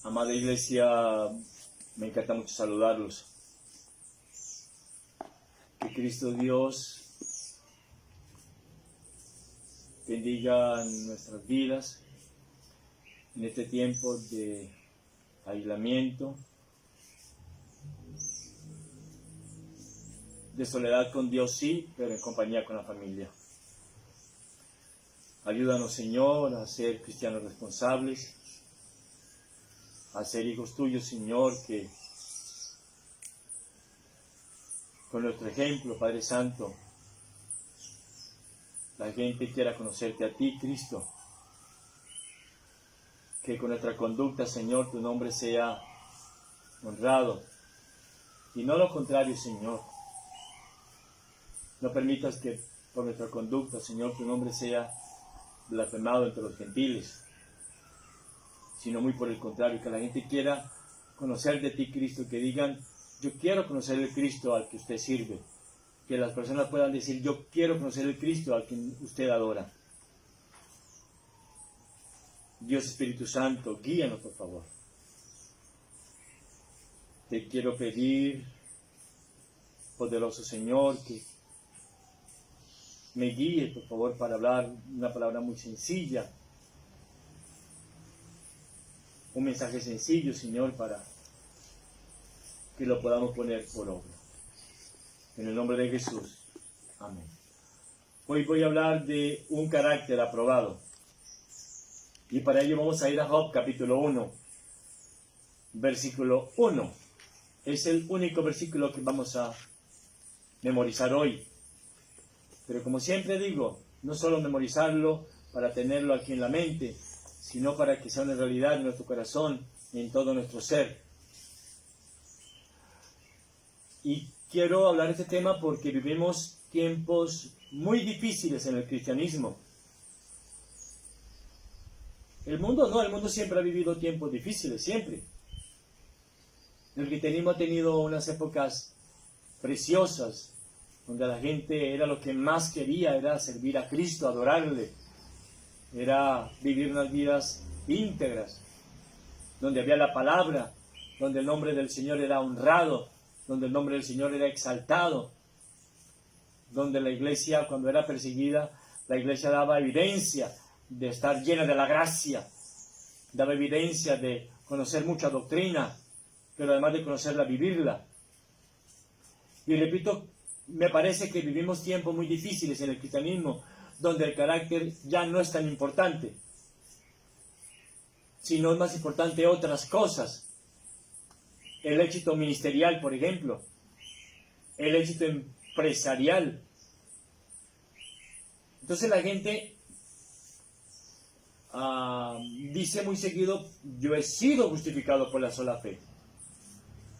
Amada Iglesia, me encanta mucho saludarlos. Que Cristo Dios bendiga nuestras vidas en este tiempo de aislamiento, de soledad con Dios sí, pero en compañía con la familia. Ayúdanos, Señor, a ser cristianos responsables, a ser hijos tuyos, Señor, que con nuestro ejemplo, Padre Santo, la gente quiera conocerte a ti, Cristo. Que con nuestra conducta, Señor, tu nombre sea honrado. Y no lo contrario, Señor. No permitas que por nuestra conducta, Señor, tu nombre sea blasfemado entre los gentiles, sino muy por el contrario, que la gente quiera conocer de ti, Cristo, que digan, yo quiero conocer el Cristo al que usted sirve, que las personas puedan decir, yo quiero conocer el Cristo al que usted adora. Dios Espíritu Santo, guíanos por favor. Te quiero pedir, poderoso Señor, que me guíe por favor para hablar una palabra muy sencilla, un mensaje sencillo, Señor, para que lo podamos poner por obra. En el nombre de Jesús. Amén. Hoy voy a hablar de un carácter aprobado. Y para ello vamos a ir a Job capítulo 1, versículo 1. Es el único versículo que vamos a memorizar hoy. Pero como siempre digo, no solo memorizarlo para tenerlo aquí en la mente, sino para que sea una realidad en nuestro corazón y en todo nuestro ser. Y quiero hablar de este tema porque vivimos tiempos muy difíciles en el cristianismo. El mundo siempre ha vivido tiempos difíciles, siempre. El cristianismo ha tenido unas épocas preciosas, donde la gente era lo que más quería, era servir a Cristo, adorarle, era vivir unas vidas íntegras, donde había la palabra, donde el nombre del Señor era honrado, donde el nombre del Señor era exaltado, donde la iglesia, cuando era perseguida, la iglesia daba evidencia de estar llena de la gracia, daba evidencia de conocer mucha doctrina, pero además de conocerla, vivirla. Y repito, me parece que vivimos tiempos muy difíciles en el cristianismo, donde el carácter ya no es tan importante, sino es más importante otras cosas. El éxito ministerial, por ejemplo, el éxito empresarial. Entonces la gente dice muy seguido, yo he sido justificado por la sola fe.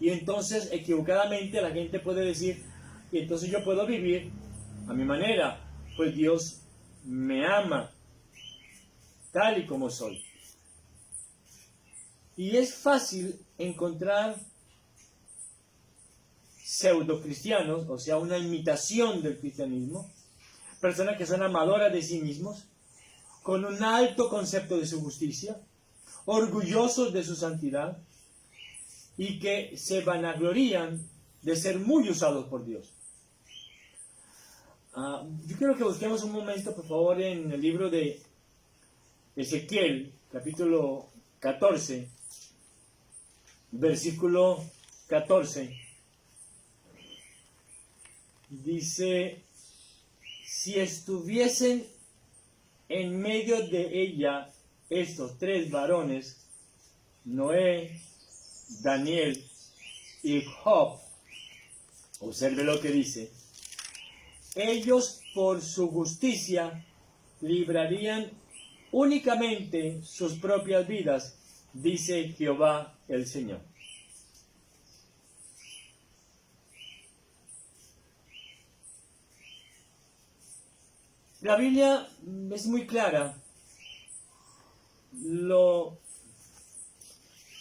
Y entonces equivocadamente la gente puede decir, y entonces yo puedo vivir a mi manera, pues Dios me ama tal y como soy. Y es fácil encontrar pseudo cristianos, o sea, una imitación del cristianismo, personas que son amadoras de sí mismos, con un alto concepto de su justicia, orgullosos de su santidad, y que se vanaglorían de ser muy usados por Dios. Yo quiero que busquemos un momento, por favor, en el libro de Ezequiel, capítulo 14, versículo 14. Dice, si estuviesen en medio de ella estos tres varones, Noé, Daniel y Job, observe lo que dice, ellos por su justicia librarían únicamente sus propias vidas, dice Jehová el Señor. La Biblia es muy clara. Lo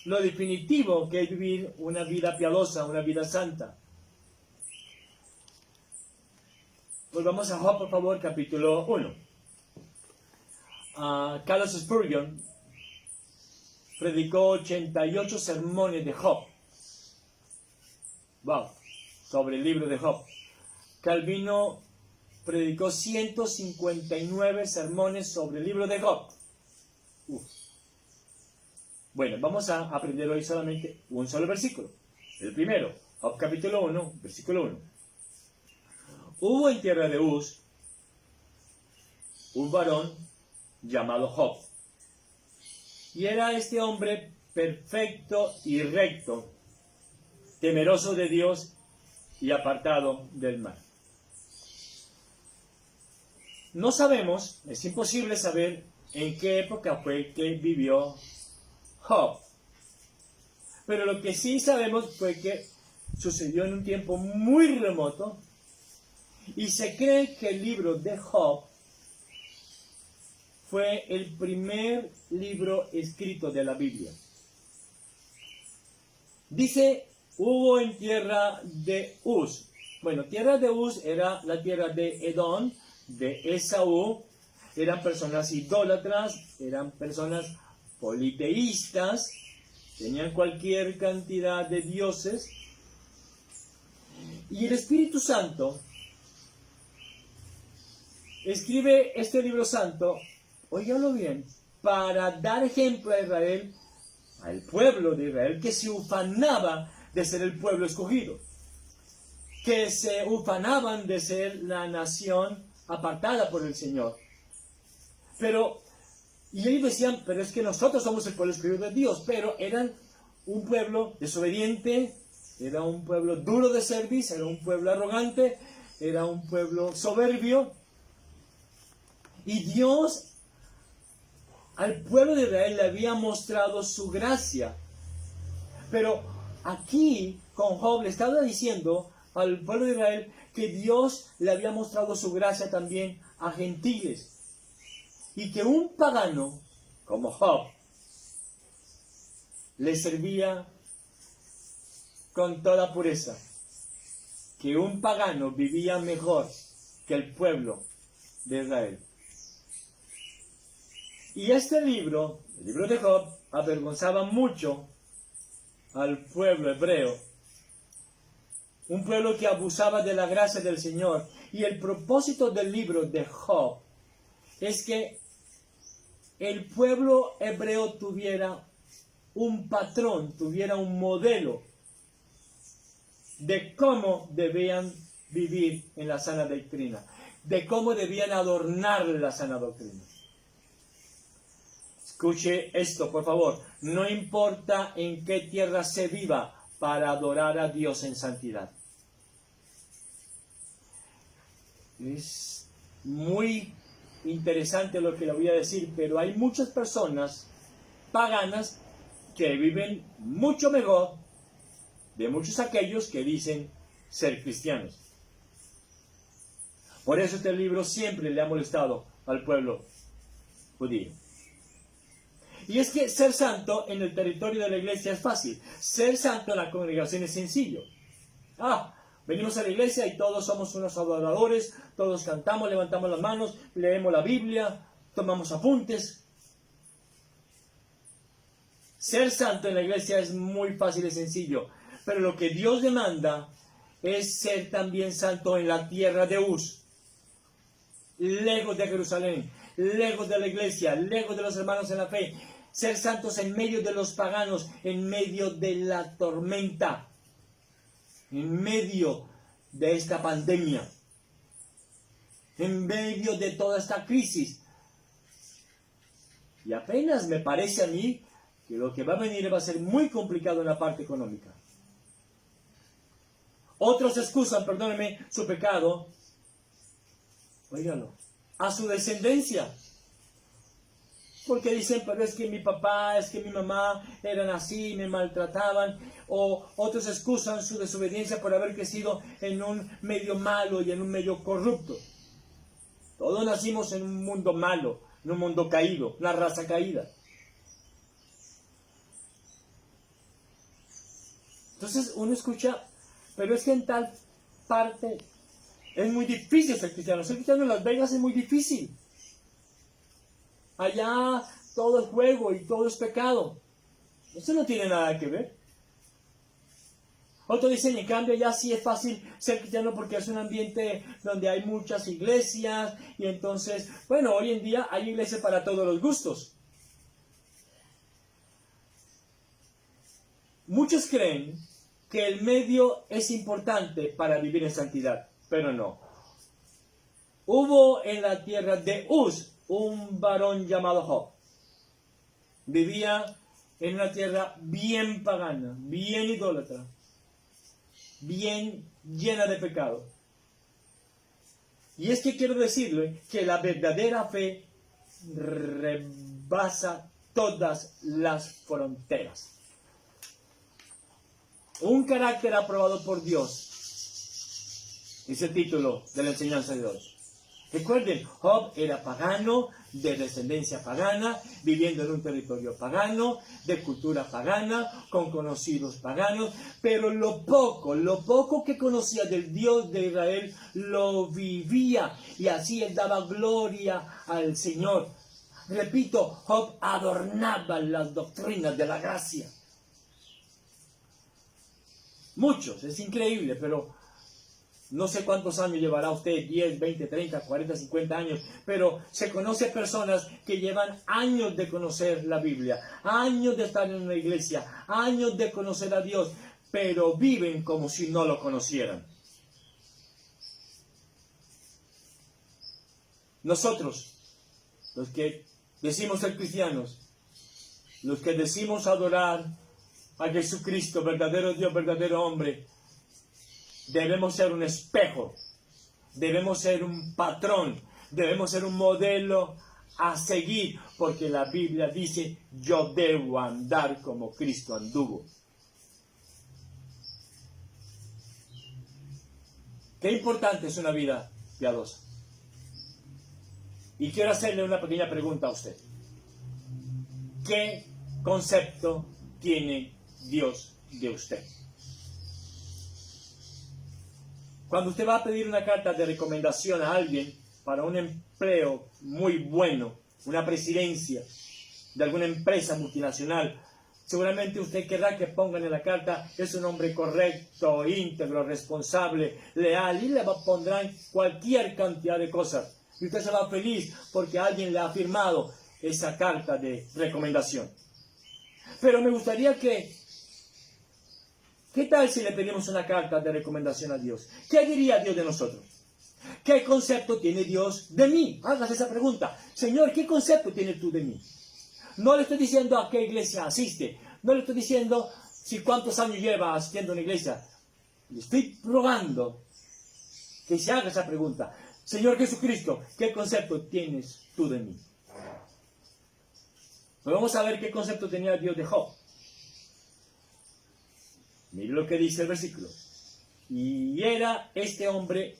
definitivo que es vivir una vida piadosa, una vida santa. Volvamos a Job, por favor, capítulo 1. Carlos Spurgeon predicó 88 sermones de Job. Wow, sobre el libro de Job. Calvino predicó 159 sermones sobre el libro de Job. Bueno, vamos a aprender hoy solamente un solo versículo. El primero, Job capítulo 1, versículo 1. Hubo en tierra de Uz un varón llamado Job. Y era este hombre perfecto y recto, temeroso de Dios y apartado del mal. No sabemos, es imposible saber en qué época fue que vivió Job. Pero lo que sí sabemos fue que sucedió en un tiempo muy remoto y se cree que el libro de Job fue el primer libro escrito de la Biblia. Dice, hubo en tierra de Uz. Bueno, tierra de Uz era la tierra de Edom, de Esaú. Eran personas idólatras, eran personas politeístas, tenían cualquier cantidad de dioses. Y el Espíritu Santo escribe este libro santo, óigalo bien, para dar ejemplo a Israel, al pueblo de Israel, que se ufanaba de ser el pueblo escogido, que se ufanaban de ser la nación apartada por el Señor. Y ellos decían, pero es que nosotros somos el pueblo escogido de Dios, pero eran un pueblo desobediente, era un pueblo duro de cerviz, era un pueblo arrogante, era un pueblo soberbio. Y Dios al pueblo de Israel le había mostrado su gracia. Pero aquí con Job le estaba diciendo al pueblo de Israel que Dios le había mostrado su gracia también a gentiles. Y que un pagano como Job le servía con toda pureza. Que un pagano vivía mejor que el pueblo de Israel. Y este libro, el libro de Job, avergonzaba mucho al pueblo hebreo. Un pueblo que abusaba de la gracia del Señor. Y el propósito del libro de Job es que el pueblo hebreo tuviera un patrón, tuviera un modelo de cómo debían vivir en la sana doctrina, de cómo debían adornar la sana doctrina. Escuche esto, por favor. No importa en qué tierra se viva para adorar a Dios en santidad. Es muy interesante lo que le voy a decir, pero hay muchas personas paganas que viven mucho mejor de muchos aquellos que dicen ser cristianos. Por eso este libro siempre le ha molestado al pueblo judío. Y es que ser santo en el territorio de la iglesia es fácil. Ser santo en la congregación es sencillo. Venimos a la iglesia y todos somos unos adoradores, todos cantamos, levantamos las manos, leemos la Biblia, tomamos apuntes. Ser santo en la iglesia es muy fácil y sencillo, pero lo que Dios demanda es ser también santo en la tierra de Uz, lejos de Jerusalén, lejos de la iglesia, lejos de los hermanos en la fe. Ser santos en medio de los paganos, en medio de la tormenta, en medio de esta pandemia, en medio de toda esta crisis. Y apenas me parece a mí que lo que va a venir va a ser muy complicado en la parte económica. Otros excusan, perdónenme, su pecado, óigalo, a su descendencia. Porque dicen, pero es que mi papá, es que mi mamá eran así, me maltrataban. O otros excusan su desobediencia por haber crecido en un medio malo y en un medio corrupto. Todos nacimos en un mundo malo, en un mundo caído, una raza caída. Entonces uno escucha, pero es que en tal parte es muy difícil ser cristiano. Ser cristiano en Las Vegas es muy difícil. Allá todo es juego y todo es pecado. Eso no tiene nada que ver. Otros dicen, en cambio, ya sí es fácil ser cristiano porque es un ambiente donde hay muchas iglesias y entonces, bueno, hoy en día hay iglesias para todos los gustos. Muchos creen que el medio es importante para vivir en santidad, pero no. Hubo en la tierra de Uz un varón llamado Job. Vivía en una tierra bien pagana, bien idólatra, bien llena de pecado. Y es que quiero decirle que la verdadera fe rebasa todas las fronteras. Un carácter aprobado por Dios es el título de la enseñanza de hoy. Recuerden, Job era pagano, de descendencia pagana, viviendo en un territorio pagano, de cultura pagana, con conocidos paganos, pero lo poco que conocía del Dios de Israel, lo vivía, y así él daba gloria al Señor. Repito, Job adornaba las doctrinas de la gracia. Muchos, es increíble, pero no sé cuántos años llevará usted, 10, 20, 30, 40, 50 años, pero se conoce personas que llevan años de conocer la Biblia, años de estar en una iglesia, años de conocer a Dios, pero viven como si no lo conocieran. Nosotros, los que decimos ser cristianos, los que decimos adorar a Jesucristo, verdadero Dios, verdadero hombre, debemos ser un espejo, debemos ser un patrón, debemos ser un modelo a seguir, porque la Biblia dice, yo debo andar como Cristo anduvo. Qué importante es una vida piadosa. Y quiero hacerle una pequeña pregunta a usted. ¿Qué concepto tiene Dios de usted? Cuando usted va a pedir una carta de recomendación a alguien para un empleo muy bueno, una presidencia de alguna empresa multinacional, seguramente usted querrá que pongan en la carta es un hombre correcto, íntegro, responsable, leal, y le pondrán cualquier cantidad de cosas. Y usted se va feliz porque alguien le ha firmado esa carta de recomendación. Pero me gustaría que ¿qué tal si le pedimos una carta de recomendación a Dios? ¿Qué diría Dios de nosotros? ¿Qué concepto tiene Dios de mí? Hágase esa pregunta. Señor, ¿qué concepto tienes tú de mí? No le estoy diciendo a qué iglesia asiste. No le estoy diciendo si cuántos años lleva asistiendo a una iglesia. Le estoy rogando que se haga esa pregunta. Señor Jesucristo, ¿qué concepto tienes tú de mí? Pues vamos a ver qué concepto tenía Dios de Job. Mire lo que dice el versículo. Y era este hombre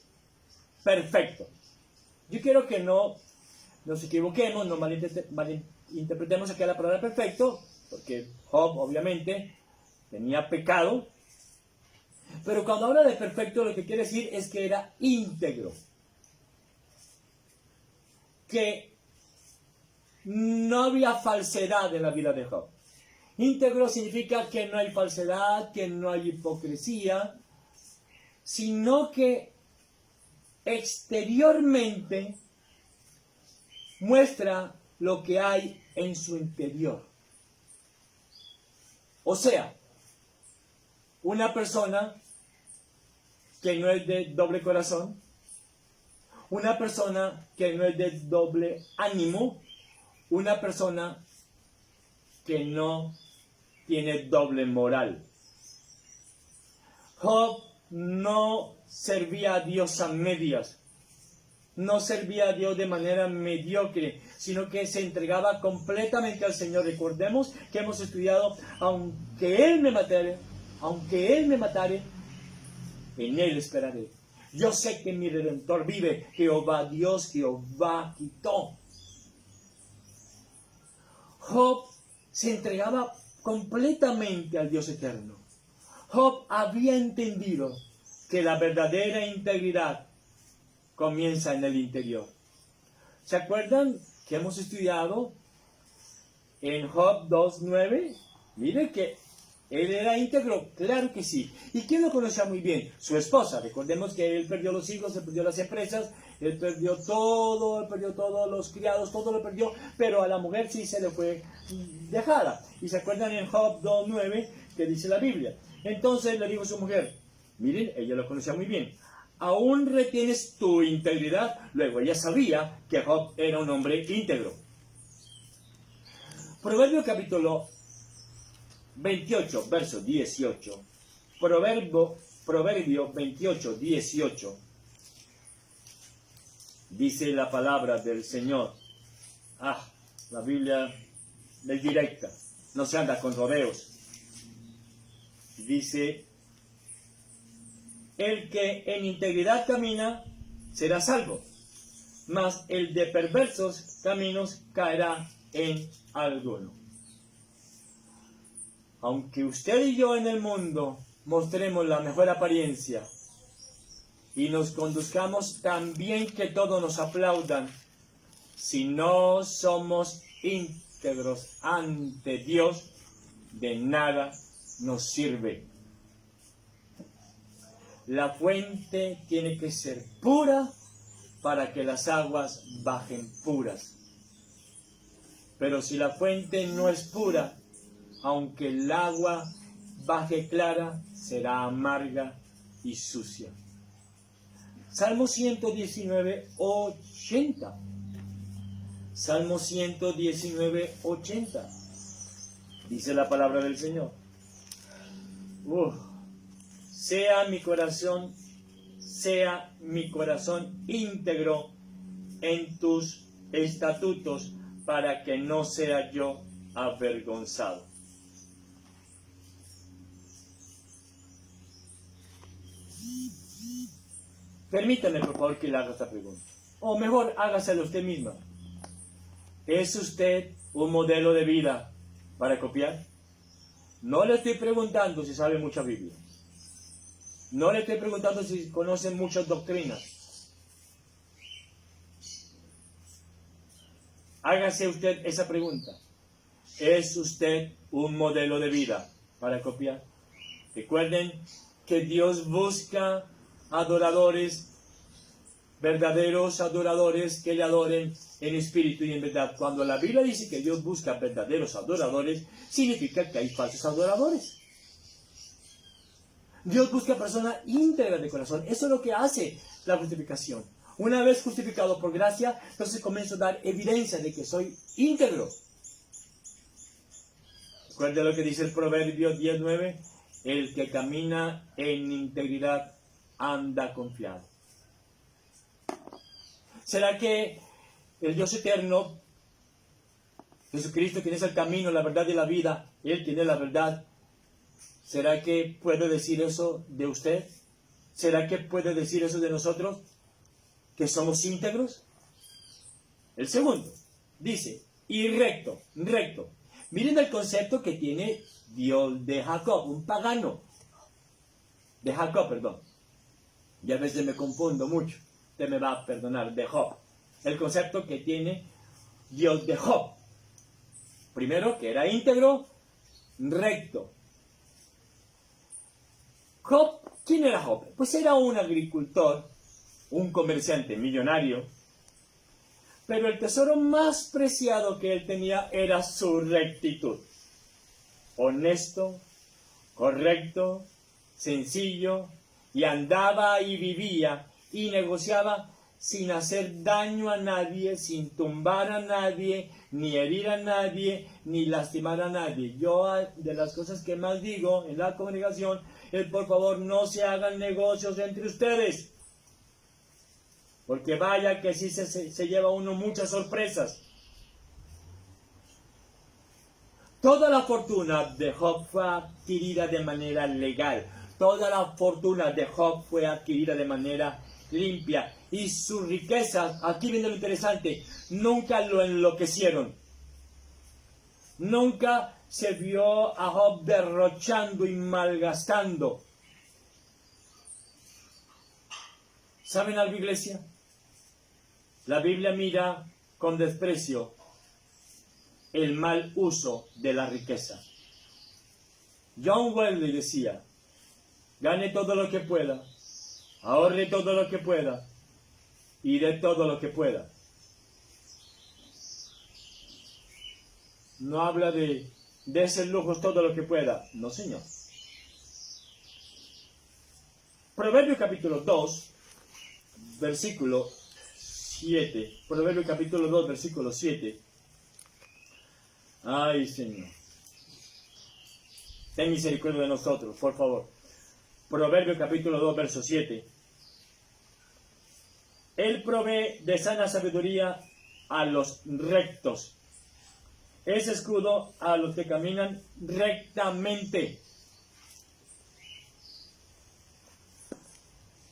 perfecto. Yo quiero que no nos equivoquemos, no malinterpretemos aquí la palabra perfecto, porque Job obviamente tenía pecado. Pero cuando habla de perfecto, lo que quiere decir es que era íntegro. Que no había falsedad en la vida de Job. Íntegro significa que no hay falsedad, que no hay hipocresía, sino que exteriormente muestra lo que hay en su interior. O sea, una persona que no es de doble corazón, una persona que no es de doble ánimo, una persona que no tiene doble moral. Job no servía a Dios a medias, no servía a Dios de manera mediocre, sino que se entregaba completamente al Señor. Recordemos que hemos estudiado, aunque Él me matare, en Él esperaré. Yo sé que mi Redentor vive, Jehová Dios, Jehová quitó. Job se entregaba completamente al Dios eterno. Job había entendido que la verdadera integridad comienza en el interior. ¿Se acuerdan que hemos estudiado en Job 2:9 Mire que él era íntegro, claro que sí. ¿Y quién lo conocía muy bien? Su esposa. Recordemos que él perdió los hijos, él perdió las empresas, él perdió todos los criados, todo lo perdió, pero a la mujer sí se le fue dejada. Y se acuerdan en Job 2:9 que dice la Biblia. Entonces le dijo a su mujer, miren, ella lo conocía muy bien, aún retienes tu integridad. Luego ella sabía que Job era un hombre íntegro. Proverbio capítulo 28, verso 18. Proverbio 28, 18. Dice la palabra del Señor. La Biblia es directa, no se anda con rodeos. Dice, el que en integridad camina será salvo, mas el de perversos caminos caerá en alguno. Aunque usted y yo en el mundo mostremos la mejor apariencia y nos conduzcamos tan bien que todos nos aplaudan, si no somos íntegros ante Dios, de nada nos sirve. La fuente tiene que ser pura para que las aguas bajen puras. Pero si la fuente no es pura, aunque el agua baje clara, será amarga y sucia. Salmo 119, 80. Salmo 119, 80. Dice la palabra del Señor. Sea mi corazón íntegro en tus estatutos, para que no sea yo avergonzado. Permítame, por favor, que le haga esta pregunta. O mejor, hágasela usted misma. ¿Es usted un modelo de vida para copiar? No le estoy preguntando si sabe mucha Biblia. No le estoy preguntando si conoce muchas doctrinas. Hágase usted esa pregunta. ¿Es usted un modelo de vida para copiar? Recuerden que Dios busca adoradores, verdaderos adoradores que le adoren en espíritu y en verdad. Cuando la Biblia dice que Dios busca verdaderos adoradores, significa que hay falsos adoradores. Dios busca personas íntegras de corazón. Eso es lo que hace la justificación. Una vez justificado por gracia, entonces comienzo a dar evidencia de que soy íntegro. Recuerda lo que dice el Proverbio 10:9. El que camina en integridad anda confiado. ¿Será que el Dios eterno, Jesucristo, quien es el camino, la verdad y la vida, Él tiene la verdad, será que puede decir eso de usted? ¿Será que puede decir eso de nosotros? ¿Que somos íntegros? El segundo, dice, y recto. Miren el concepto que tiene Dios de Jacob, un pagano. De Jacob, perdón. Y a veces me confundo mucho. Usted me va a perdonar, de Job. El concepto que tiene Dios de Job. Primero, que era íntegro, recto. Job, ¿quién era Job? Pues era un agricultor, un comerciante millonario, pero el tesoro más preciado que él tenía era su rectitud. Honesto, correcto, sencillo, y andaba y vivía y negociaba sin hacer daño a nadie, sin tumbar a nadie, ni herir a nadie, ni lastimar a nadie. Yo, de las cosas que más digo en la congregación, es por favor no se hagan negocios entre ustedes, porque vaya que sí se lleva uno muchas sorpresas. Toda la fortuna de Job fue adquirida de manera legal. Toda la fortuna de Job fue adquirida de manera limpia. Y sus riquezas, aquí viene lo interesante, nunca lo enloquecieron. Nunca se vio a Job derrochando y malgastando. ¿Saben algo, iglesia? La Biblia mira con desprecio el mal uso de la riqueza. John Wesley decía, gane todo lo que pueda, ahorre todo lo que pueda y dé todo lo que pueda. No habla de ese lujos todo lo que pueda. No, señor. Proverbios capítulo 2, versículo 7. Proverbios capítulo 2, versículo 7. Ay, Señor. Ten misericordia de nosotros, por favor. Proverbios capítulo 2, verso 7. Él provee de sana sabiduría a los rectos. Es escudo a los que caminan rectamente.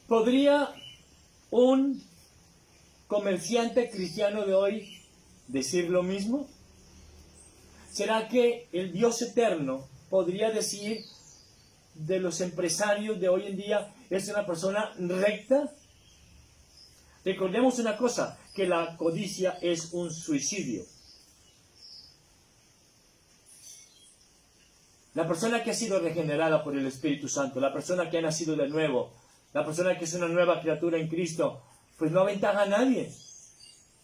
¿Podría un comerciante cristiano de hoy decir lo mismo? ¿Será que el Dios eterno podría decir de los empresarios de hoy en día es una persona recta? Recordemos una cosa, que la codicia es un suicidio. La persona que ha sido regenerada por el Espíritu Santo, la persona que ha nacido de nuevo, la persona que es una nueva criatura en Cristo, pues no aventaja a nadie,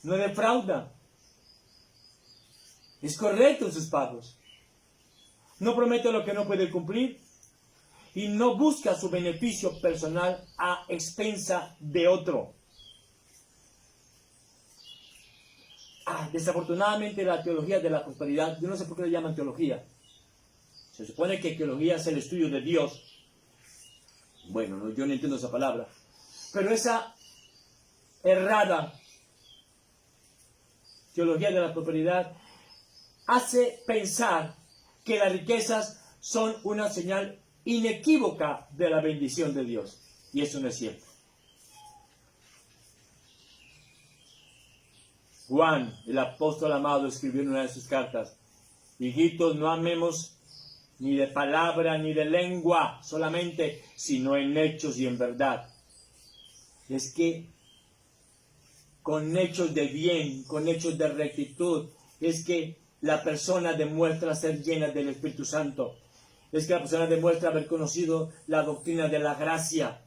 no defrauda, es correcto en sus pagos, no promete lo que no puede cumplir y no busca su beneficio personal a expensa de otro. Desafortunadamente la teología de la prosperidad, yo no sé por qué le llaman teología. Se supone que teología es el estudio de Dios. Bueno, yo no entiendo esa palabra. Pero esa errada teología de la prosperidad hace pensar que las riquezas son una señal inequívoca de la bendición de Dios. Y eso no es cierto. Juan, el apóstol amado, escribió en una de sus cartas: hijitos, no amemos ni de palabra ni de lengua solamente, sino en hechos y en verdad. Es que con hechos de bien, con hechos de rectitud, es que la persona demuestra ser llena del Espíritu Santo. Es que la persona demuestra haber conocido la doctrina de la gracia.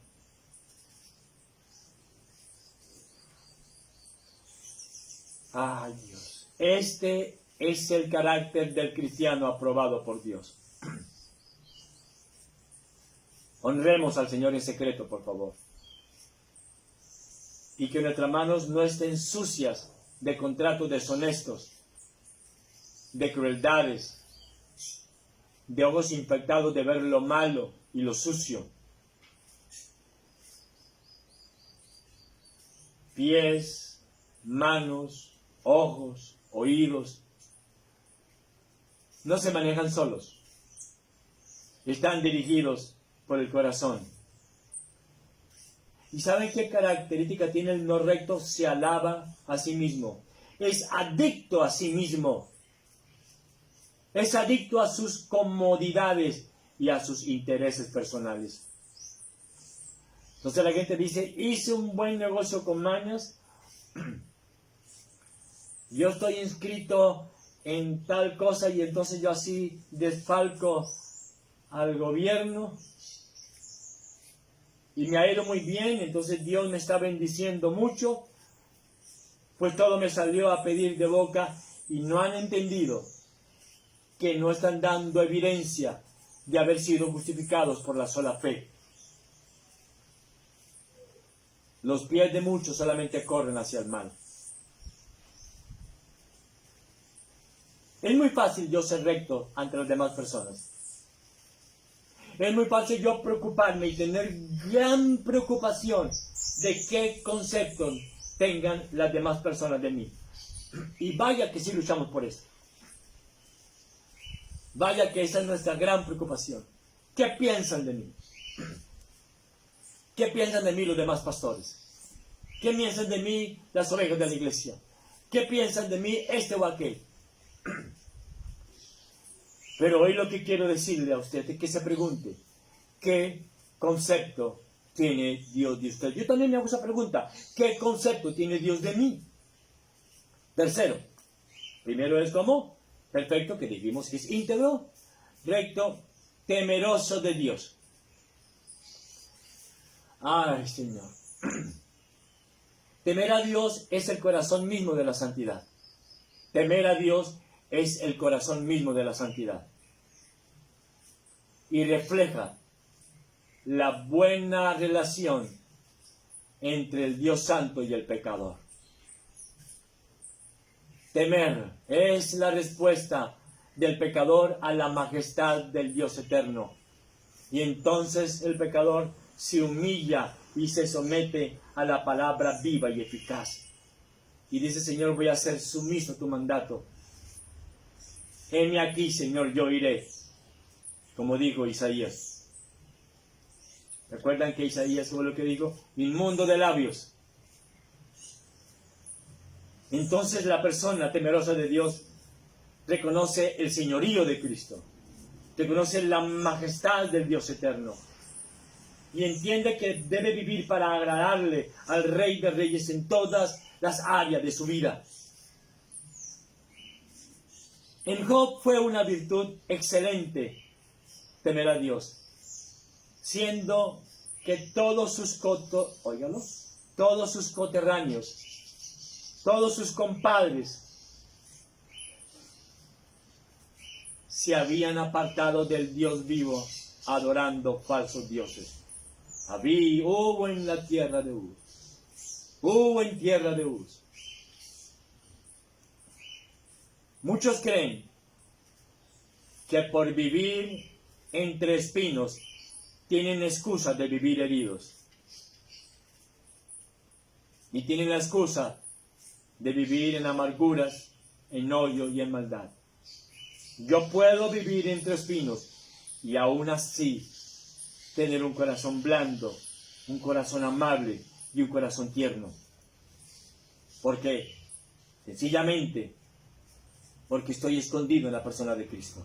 Ay, Dios. Este es el carácter del cristiano aprobado por Dios. Honremos al Señor en secreto, por favor. Y que nuestras manos no estén sucias de contratos deshonestos, de crueldades, de ojos infectados de ver lo malo y lo sucio. Pies, manos, ojos, oídos, no se manejan solos. Están dirigidos por el corazón. ¿Y saben qué característica tiene el no recto? Se alaba a sí mismo. Es adicto a sí mismo. Es adicto a sus comodidades y a sus intereses personales. Entonces la gente dice, hice un buen negocio con mañas. Yo estoy inscrito en tal cosa y entonces yo así desfalco al gobierno. Y me ha ido muy bien, entonces Dios me está bendiciendo mucho, pues todo me salió a pedir de boca y no han entendido que no están dando evidencia de haber sido justificados por la sola fe. Los pies de muchos solamente corren hacia el mal. Es muy fácil yo ser recto ante las demás personas. Es muy fácil yo preocuparme y tener gran preocupación de qué conceptos tengan las demás personas de mí. Y vaya que sí luchamos por eso. Vaya que esa es nuestra gran preocupación. ¿Qué piensan de mí? ¿Qué piensan de mí los demás pastores? ¿Qué piensan de mí las ovejas de la iglesia? ¿Qué piensan de mí este o aquel? Pero hoy lo que quiero decirle a usted es que se pregunte, ¿qué concepto tiene Dios de usted? Yo también me hago esa pregunta, ¿qué concepto tiene Dios de mí? Tercero, primero es como perfecto, que dijimos que es íntegro, recto, temeroso de Dios. Ay, Señor. Temer a Dios es el corazón mismo de la santidad. Temer a Dios es el corazón mismo de la santidad. Y refleja la buena relación entre el Dios santo y el pecador. Temer es la respuesta del pecador a la majestad del Dios eterno. Y entonces el pecador se humilla y se somete a la palabra viva y eficaz. Y dice, Señor, voy a ser sumiso a tu mandato. Heme aquí, Señor, yo iré. Como dijo Isaías. ¿Recuerdan que Isaías fue lo que dijo? Inmundo de labios. Entonces la persona temerosa de Dios reconoce el señorío de Cristo. Reconoce la majestad del Dios eterno. Y entiende que debe vivir para agradarle al Rey de Reyes en todas las áreas de su vida. En Job fue una virtud excelente temer a Dios, siendo que todos sus coterráneos, todos sus compadres se habían apartado del Dios vivo, adorando falsos dioses. Hubo en la tierra de Uz. Hubo en tierra de Uz. Muchos creen que por vivir entre espinos tienen excusa de vivir heridos. Y tienen la excusa de vivir en amarguras, en odio y en maldad. Yo puedo vivir entre espinos y aún así tener un corazón blando, un corazón amable y un corazón tierno. ¿Por qué? Sencillamente porque estoy escondido en la persona de Cristo.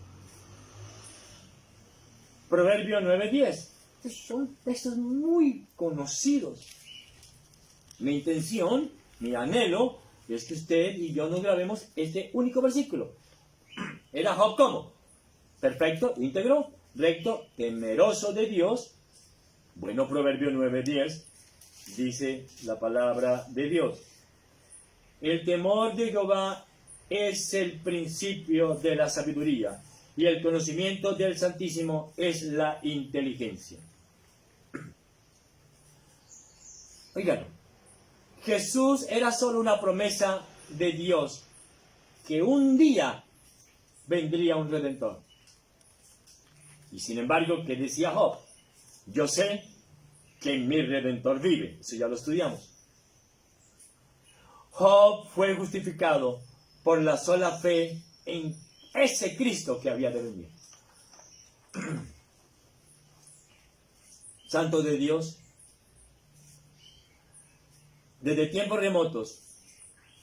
Proverbio 9:10. Son textos muy conocidos. Mi intención, mi anhelo, es que usted y yo nos grabemos este único versículo. Era Job como perfecto, íntegro, recto, temeroso de Dios. Bueno, Proverbio 9:10 dice la palabra de Dios. El temor de Jehová es el principio de la sabiduría, y el conocimiento del Santísimo es la inteligencia. Oigan, Jesús era solo una promesa de Dios, que un día vendría un Redentor. Y sin embargo, ¿qué decía Job? Yo sé que mi Redentor vive. Eso ya lo estudiamos. Job fue justificado por la sola fe en ese Cristo que había de venir. Santo de Dios, desde tiempos remotos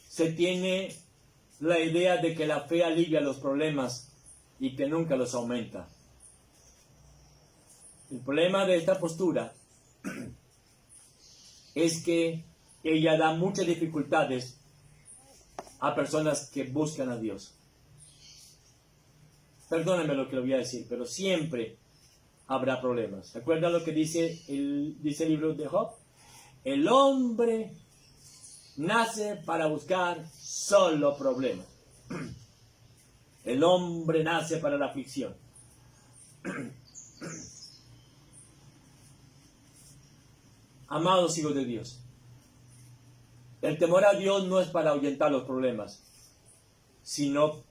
se tiene la idea de que la fe alivia los problemas y que nunca los aumenta. El problema de esta postura es que ella da muchas dificultades a personas que buscan a Dios. Perdónenme lo que le voy a decir, pero siempre habrá problemas. ¿Recuerdan lo que dice el libro de Job? El hombre nace para buscar solo problemas. El hombre nace para la aflicción. Amados hijos de Dios, el temor a Dios no es para ahuyentar los problemas, sino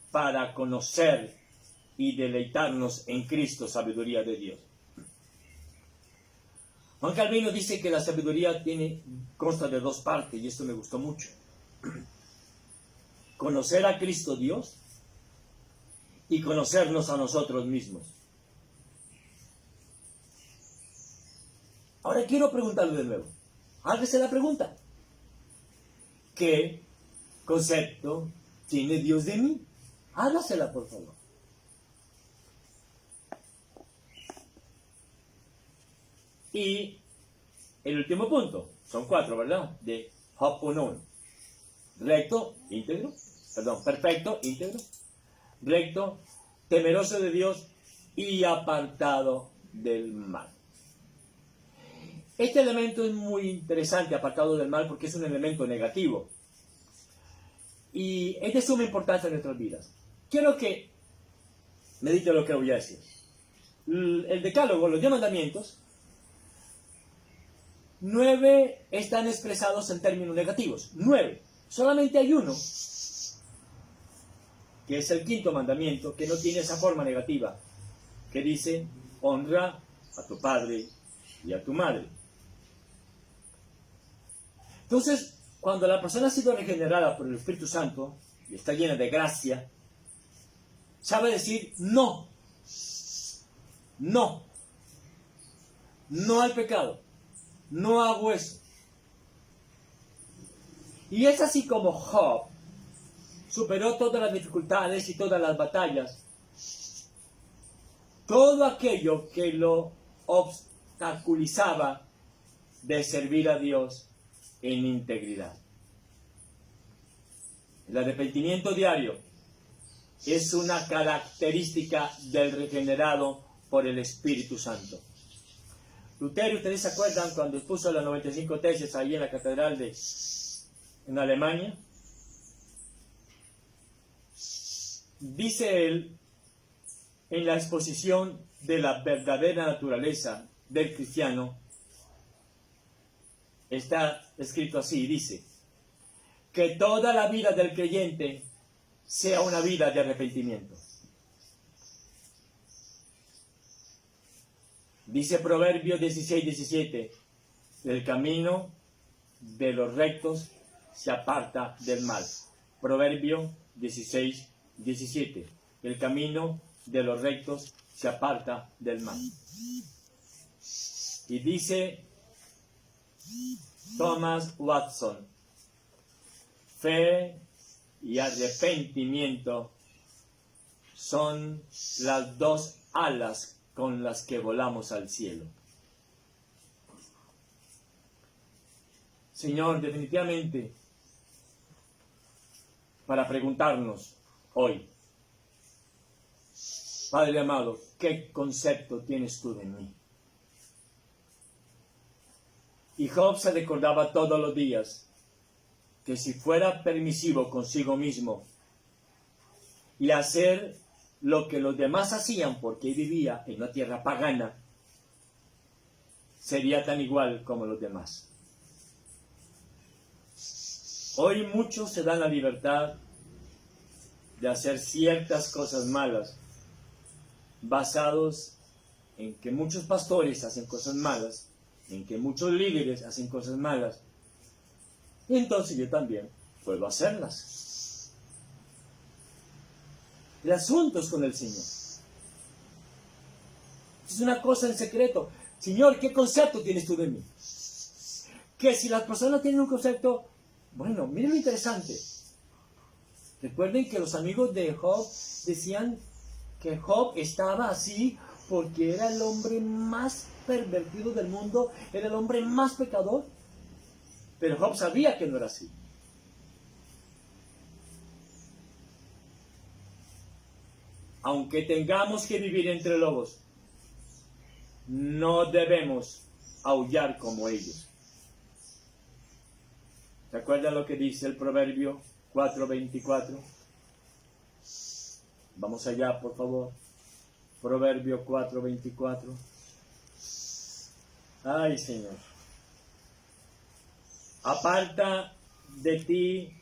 para conocer y deleitarnos en Cristo, sabiduría de Dios. Juan Calvino dice que la sabiduría consta de dos partes, y esto me gustó mucho. Conocer a Cristo Dios y conocernos a nosotros mismos. Ahora quiero preguntarle de nuevo. Hágase la pregunta. ¿Qué concepto tiene Dios de mí? Hágasela, por favor. Y el último punto, son 4, ¿verdad? De Job 1:1. Recto, íntegro, perfecto, íntegro, recto, temeroso de Dios y apartado del mal. Este elemento es muy interesante, apartado del mal, porque es un elemento negativo. Y es de suma importancia en nuestras vidas. Quiero que medite lo que voy a decir. El decálogo, los 10 mandamientos, 9 están expresados en términos negativos. 9. Solamente hay uno, que es el 5.º mandamiento, que no tiene esa forma negativa, que dice, honra a tu padre y a tu madre. Entonces, cuando la persona ha sido regenerada por el Espíritu Santo y está llena de gracia, sabe decir no, no, no al pecado, no hago eso. Y es así como Job superó todas las dificultades y todas las batallas, todo aquello que lo obstaculizaba de servir a Dios en integridad. El arrepentimiento diario es una característica del regenerado por el Espíritu Santo. Lutero, ustedes se acuerdan cuando expuso las 95 tesis ahí en la catedral en Alemania, dice él en la exposición de la verdadera naturaleza del cristiano, está escrito así, dice, que toda la vida del creyente sea una vida de arrepentimiento. Dice Proverbios 16:17, el camino de los rectos se aparta del mal. Proverbio 16:17, el camino de los rectos se aparta del mal. Y dice Thomas Watson, fe y arrepentimiento son las dos alas con las que volamos al cielo. Señor, definitivamente, para preguntarnos hoy, Padre amado, ¿qué concepto tienes tú de mí? Y Job se recordaba todos los días que si fuera permisivo consigo mismo y hacer lo que los demás hacían porque vivía en una tierra pagana, sería tan igual como los demás. Hoy muchos se dan la libertad de hacer ciertas cosas malas, basados en que muchos pastores hacen cosas malas, en que muchos líderes hacen cosas malas, y entonces yo también puedo hacerlas. El asunto es con el Señor. Es una cosa en secreto. Señor, ¿qué concepto tienes tú de mí? Que si las personas tienen un concepto, bueno, miren lo interesante. Recuerden que los amigos de Job decían que Job estaba así porque era el hombre más pervertido del mundo, era el hombre más pecador. Pero Job sabía que no era así. Aunque tengamos que vivir entre lobos, no debemos aullar como ellos. ¿Se acuerdan lo que dice el Proverbio 4:24? Vamos allá, por favor. Proverbio 4:24. Ay, Señor. Aparta de ti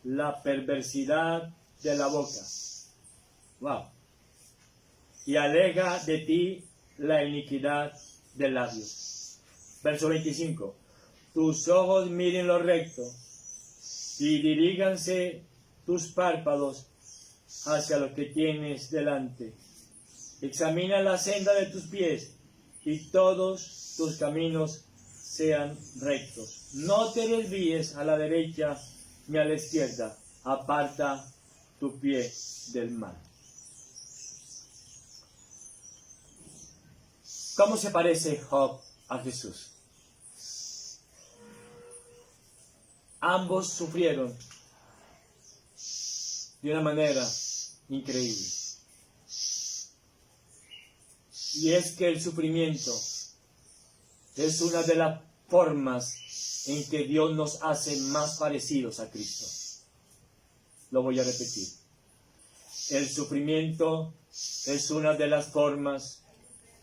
la perversidad de la boca. Wow. Y aleja de ti la iniquidad del labio. Verso 25. Tus ojos miren lo recto y diríganse tus párpados hacia lo que tienes delante. Examina la senda de tus pies y todos tus caminos sean rectos. No te desvíes a la derecha ni a la izquierda. Aparta tu pie del mal. ¿Cómo se parece Job a Jesús? Ambos sufrieron de una manera increíble. Y es que el sufrimiento es una de las formas en que Dios nos hace más parecidos a Cristo. Lo voy a repetir. El sufrimiento es una de las formas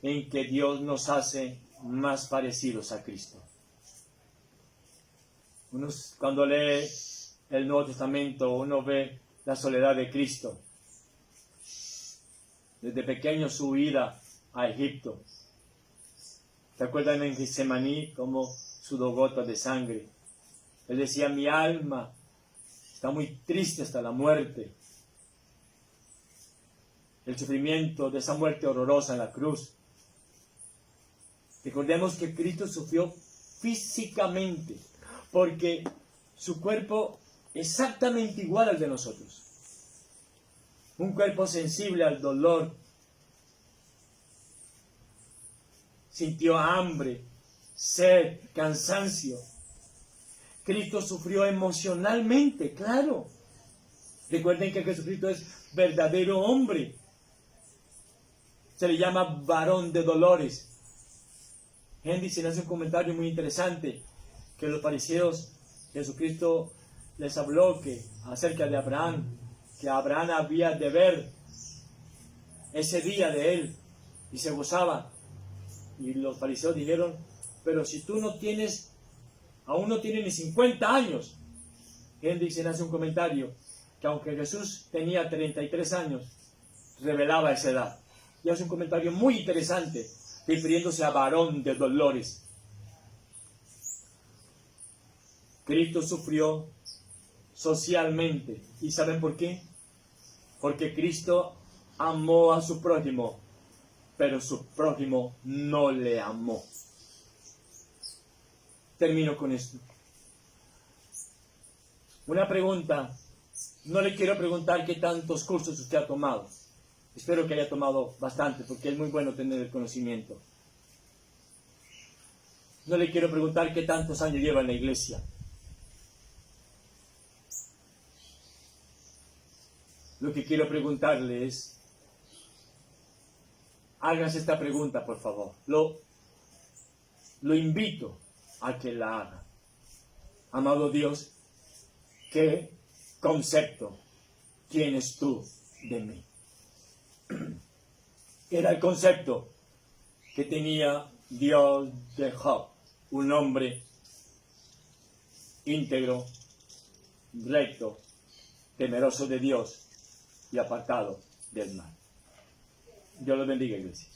en que Dios nos hace más parecidos a Cristo. Cuando lee el Nuevo Testamento, uno ve la soledad de Cristo. Desde pequeño su huida a Egipto. ¿Se acuerdan en Getsemaní cómo sudó gotas de sangre? Él decía, mi alma está muy triste hasta la muerte. El sufrimiento de esa muerte horrorosa en la cruz. Recordemos que Cristo sufrió físicamente, porque su cuerpo exactamente igual al de nosotros. Un cuerpo sensible al dolor. Sintió hambre, sed, cansancio. Cristo sufrió emocionalmente, claro. Recuerden que Jesucristo es verdadero hombre. Se le llama varón de dolores. Henry se hace un comentario muy interesante, que los fariseos, Jesucristo les habló acerca de Abraham, que Abraham había de ver ese día de él, y se gozaba. Y los fariseos dijeron, pero si tú aún no tienes ni 50 años. Henry se hace un comentario, que aunque Jesús tenía 33 años, revelaba esa edad. Y hace un comentario muy interesante, refiriéndose a varón de dolores. Cristo sufrió socialmente. ¿Y saben por qué? Porque Cristo amó a su prójimo, pero su prójimo no le amó. Termino con esto. Una pregunta. No le quiero preguntar qué tantos cursos usted ha tomado. Espero que haya tomado bastante, porque es muy bueno tener el conocimiento. No le quiero preguntar qué tantos años lleva en la iglesia. Lo que quiero preguntarle es, hágase esta pregunta, por favor. Lo invito a que la haga. Amado Dios, ¿qué concepto tienes tú de mí? Era el concepto que tenía Dios de Job, un hombre íntegro, recto, temeroso de Dios y apartado del mal. Dios los bendiga, iglesia.